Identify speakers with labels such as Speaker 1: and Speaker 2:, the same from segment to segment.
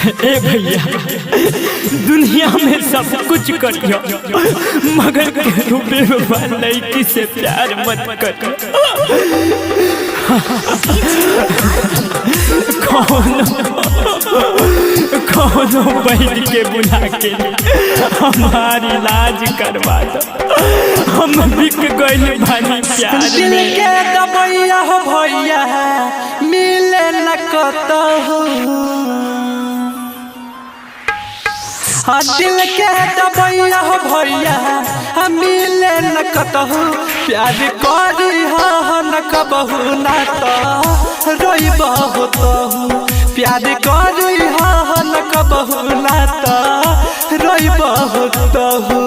Speaker 1: ए भैया दुनिया में सब कुछ करियो मगर रूपे में लड़की से प्यार मत करियो। कौनो बैठ के बुला के हमारी इलाज करवा दो। हम बिक गए भानी प्यार में।
Speaker 2: के दबैया हो भैया मिले न कतहु, दिल के दबैया हो भैया मिले न कतहु। प्यार करी न कबहू ना तो रोइबहु तहु। प्यार करी न कबहू ना तो रोइबहु तहु।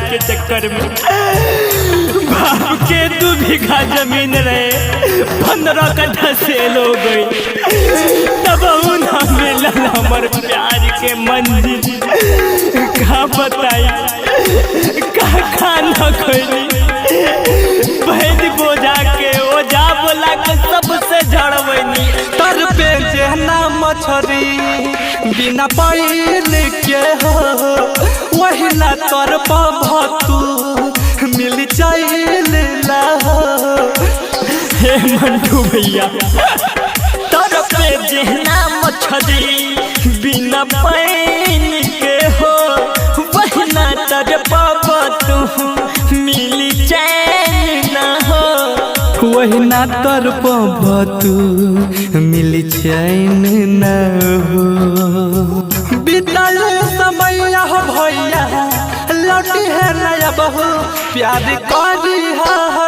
Speaker 1: के चक्कर में बाप के 2 बीघा जमीन रहे 15 कट्ठा सेल हो गई। तब ना मिलल हमर प्यार के मंजिल। का बताई का खाना खोली बहन बोझा के ओझा बोला के सबसे झड़वनी।
Speaker 2: तर पे जेना मछरी बिना पैल के हो वही ना तर भतू मिल चल
Speaker 1: हे मंटू भैया तर पे जेना मछरी बिना पैन के हो वही ना तर तू मिल चैन ना हो।
Speaker 2: वही ना तर भतू मिल चैन न हो। बीतल समय हो भैया लौटी है नया बहू। प्यार करी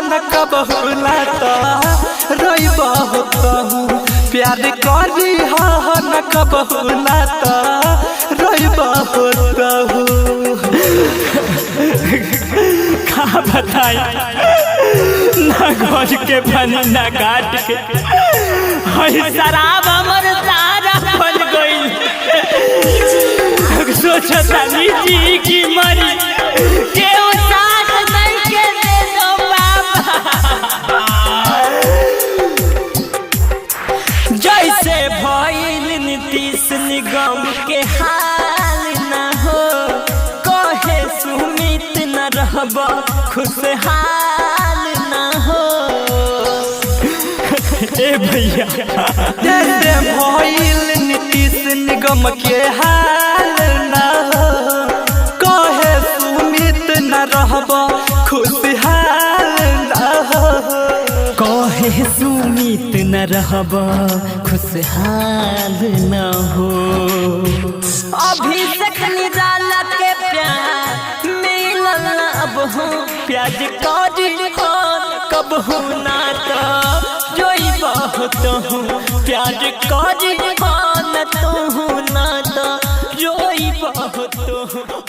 Speaker 2: न कबहू ना तो रोइबहु तहु। प्यार करी न कबहू ना तो रोइबहु तहु।
Speaker 1: का बताई ना घर के बनी ना घाट के शराब हमर सारा फल गई। सोचता जी की मरी के साथ नहीं के दे दो बाबा। जैसे भइल नीतीश निगम के हाल न हो कहे सुमित न रहब खुशहाल न हो। ए भैया
Speaker 2: जैसे भइल नीतीश निगम के हाल न हो कहे सुमित न रहब खुशहाल न हो।
Speaker 1: कहे सुमित न रहब खुशहाल न हो। अभिषेक निराला के प्यार मिलल अब हो। प्याज करी कबहू ना तो जोइबहु तहु। प्याज करी न तहु ना तो जोइबहु तहु।